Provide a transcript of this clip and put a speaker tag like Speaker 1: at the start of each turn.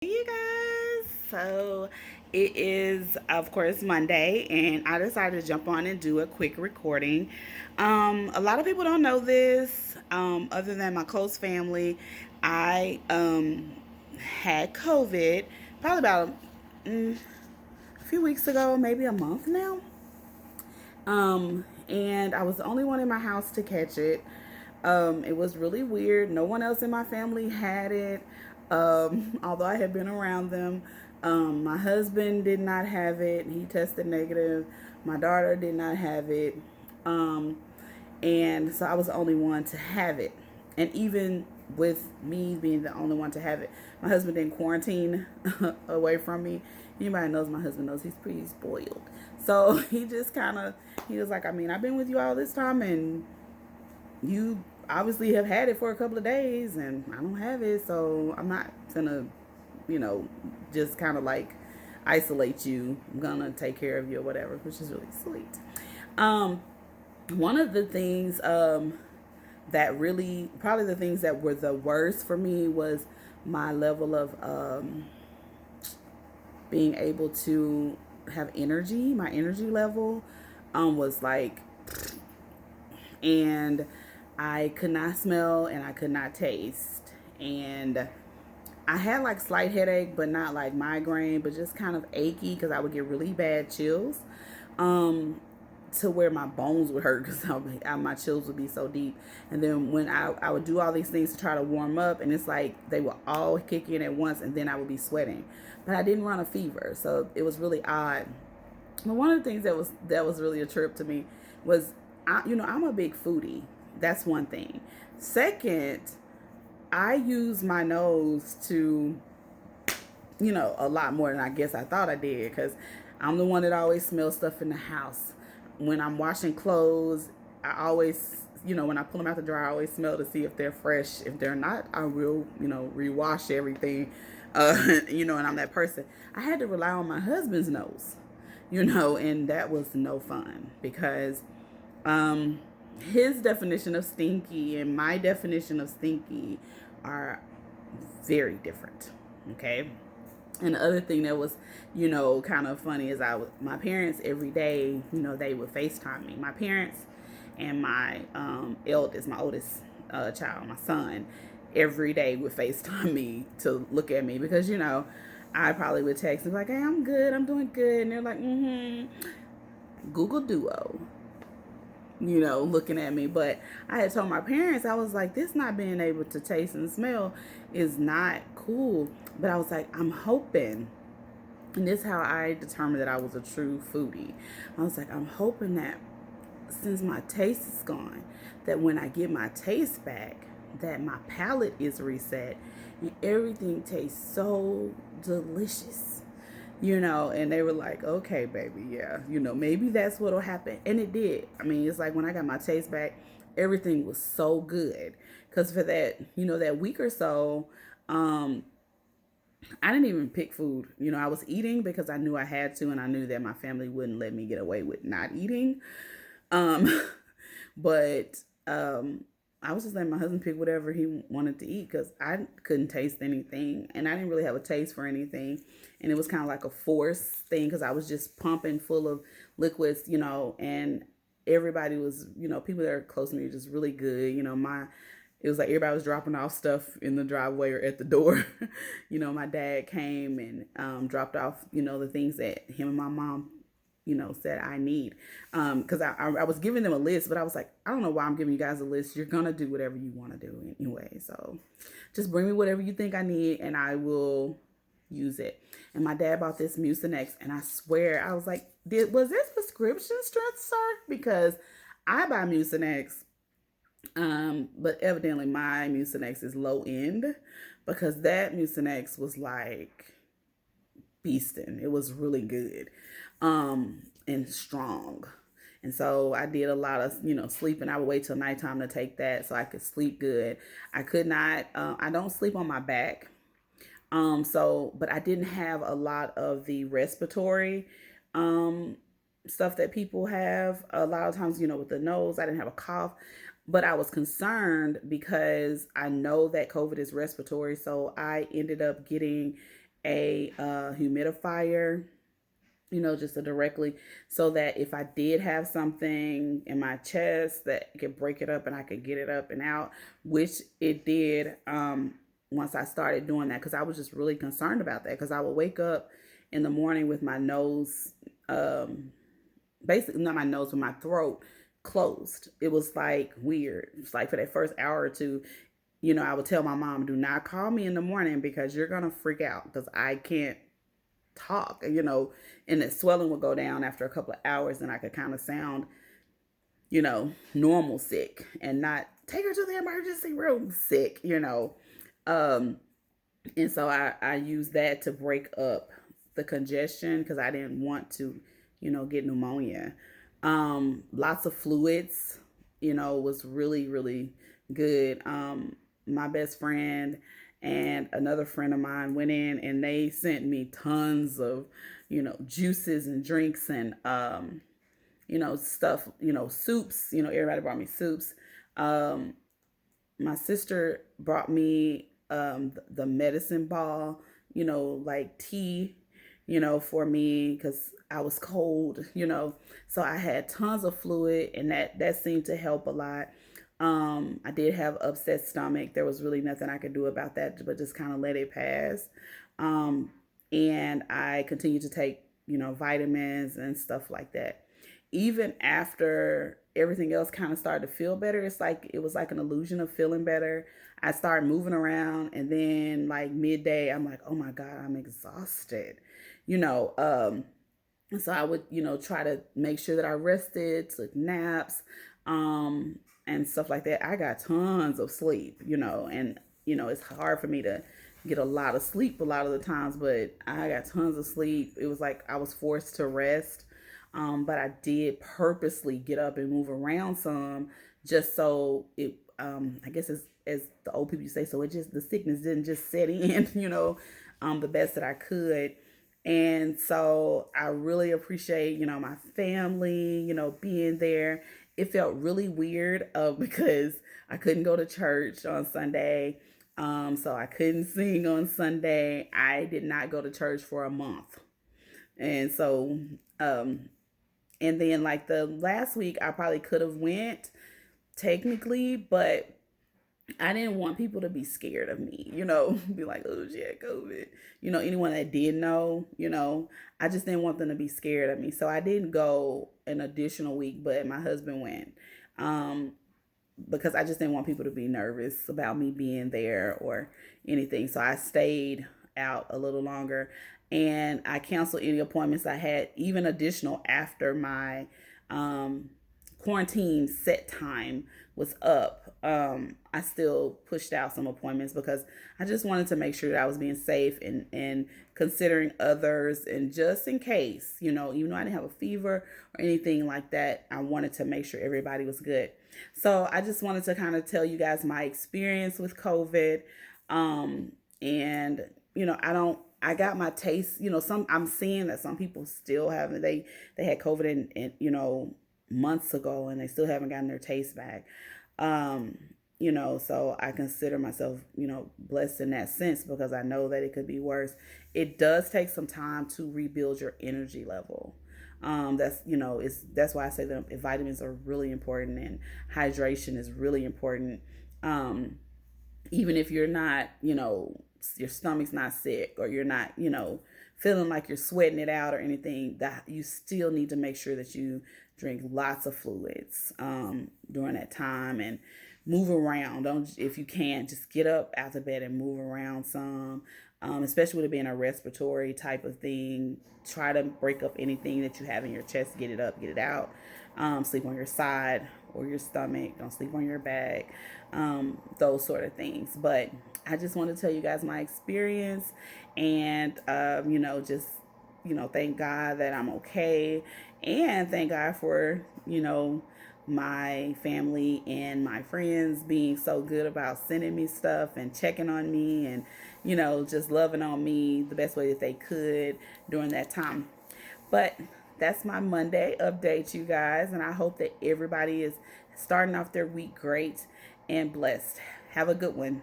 Speaker 1: Hey you guys. So it is of course Monday and I decided to jump on and do a quick recording. A lot of people don't know this, other than my close family. I had COVID probably about a few weeks ago, maybe a month now. And I was the only one in my house to catch it. It was really weird. No one else in my family had it, although I had been around them. My husband did not have it. He tested negative. My daughter did not have it. Um, and so I was the only one to have it. And even with me being the only one to have it, my husband didn't quarantine away from me. Anybody knows my husband knows he's pretty spoiled. So he just kind of, he was like, I mean, I've been with you all this time and you obviously have had it for a couple of days and I don't have it. So I'm not gonna, you know, just kind of like isolate you. I'm gonna take care of you or whatever, which is really sweet. Um, One of the things that really, probably the things that were the worst for me was my level of being able to have energy. My energy level was like, and I could not smell and I could not taste. And I had like slight headache, but not like migraine, but just kind of achy because I would get really bad chills. Um, to where my bones would hurt because my chills would be so deep. And then when I would do all these things to try to warm up, and it's like they would all kick in at once, and then I would be sweating. But I didn't run a fever, so it was really odd. But one of the things that was really a trip to me was, I'm a big foodie. That's one thing. Second, I use my nose to, a lot more than I guess I thought I did because I'm the one that always smells stuff in the house. When I'm washing clothes, I always, when I pull them out the dryer, I always smell to see if they're fresh. If they're not, I will, rewash everything. And I'm that person. I had to rely on my husband's nose, and that was no fun because um, his definition of stinky and my definition of stinky are very different. Okay. And the other thing that was, kind of funny is my parents every day, they would FaceTime me. My parents and my my oldest child, my son, every day would FaceTime me to look at me because, I probably would text and be like, hey, I'm good, I'm doing good. And they're like, Google Duo, looking at me. But I had told my parents, I was like, this not being able to taste and smell is not cool. But I was like, I'm hoping, and this is how I determined that I was a true foodie. I was like, I'm hoping that since my taste is gone, that when I get my taste back, that my palate is reset and everything tastes so delicious. And they were like, okay, baby, yeah, maybe that's what'll happen. And it did. I mean, it's like when I got my taste back, everything was so good. Because for that, that week or so, um, I didn't even pick food. I was eating because I knew I had to, and I knew that my family wouldn't let me get away with not eating. Um, but I was just letting my husband pick whatever he wanted to eat because I couldn't taste anything, and I didn't really have a taste for anything, and it was kind of like a force thing because I was just pumping full of liquids, and everybody was, people that are close to me were just really good. It was like everybody was dropping off stuff in the driveway or at the door. My dad came and dropped off, the things that him and my mom, said I need. Because I was giving them a list, but I was like, I don't know why I'm giving you guys a list. You're going to do whatever you want to do anyway. So just bring me whatever you think I need and I will use it. And my dad bought this Mucinex, and I swear, I was like, was this prescription strength, sir? Because I buy Mucinex, but evidently my Mucinex is low end because that Mucinex was like beasting. It was really good, and strong. And so I did a lot of, sleeping. I would wait till nighttime to take that so I could sleep good. I could not, I don't sleep on my back. But I didn't have a lot of the respiratory, um, stuff that people have. A lot of times, with the nose, I didn't have a cough, but I was concerned because I know that COVID is respiratory. So I ended up getting a humidifier, just to directly, so that if I did have something in my chest that could break it up and I could get it up and out, which it did once I started doing that, because I was just really concerned about that, because I would wake up in the morning with my nose, basically not my nose, but my throat closed. It was like weird. It's like for that first hour or two, I would tell my mom, do not call me in the morning because you're going to freak out because I can't talk, and the swelling would go down after a couple of hours and I could kind of sound, normal sick and not take her to the emergency room sick. Um, and so I used that to break up the congestion because I didn't want to, get pneumonia. Lots of fluids, was really, really good. My best friend and another friend of mine went in and they sent me tons of, juices and drinks and, stuff, soups, everybody brought me soups. Um, my sister brought me the medicine ball, like tea, for me because I was cold, So I had tons of fluid and that seemed to help a lot. I did have upset stomach. There was really nothing I could do about that, but just kind of let it pass. Um, and I continued to take, vitamins and stuff like that. Even after everything else kind of started to feel better, it was like an illusion of feeling better. I started moving around, and then like midday, I'm like, oh my God, I'm exhausted, you know. So I would, try to make sure that I rested, took naps, and stuff like that. I got tons of sleep, and it's hard for me to get a lot of sleep a lot of the times, but I got tons of sleep. It was like I was forced to rest. But I did purposely get up and move around some just so it, I guess as the old people say, so it just, the sickness didn't just set in, the best that I could. And so I really appreciate, my family, being there. It felt really weird because I couldn't go to church on Sunday. So I couldn't sing on Sunday. I did not go to church for a month. And so, and then like the last week I probably could have went technically, but I didn't want people to be scared of me, be like, oh shit, COVID. Anyone that did know, I just didn't want them to be scared of me. So I didn't go an additional week, but my husband went. Um, because I just didn't want people to be nervous about me being there or anything. So I stayed out a little longer and I canceled any appointments I had, even additional after my um, quarantine set time was up. I still pushed out some appointments because I just wanted to make sure that I was being safe and considering others. And just in case, even though I didn't have a fever or anything like that, I wanted to make sure everybody was good. So I just wanted to kind of tell you guys my experience with COVID. And I got my taste, I'm seeing that some people still haven't, they had COVID in months ago and they still haven't gotten their taste back. Um, so I consider myself, blessed in that sense because I know that it could be worse. It does take some time to rebuild your energy level. That's why I say that vitamins are really important and hydration is really important. Um, Even if you're not, your stomach's not sick or you're not, feeling like you're sweating it out or anything, that you still need to make sure that you drink lots of fluids during that time and move around. Don't, if you can, just get up out of bed and move around some. Especially with it being a respiratory type of thing, try to break up anything that you have in your chest. Get it up, get it out. Sleep on your side or your stomach. Don't sleep on your back. Those sort of things. But I just want to tell you guys my experience and, just, thank God that I'm okay. And thank God for, my family and my friends being so good about sending me stuff and checking on me and, just loving on me the best way that they could during that time. But that's my Monday update, you guys. And I hope that everybody is starting off their week great and blessed. Have a good one.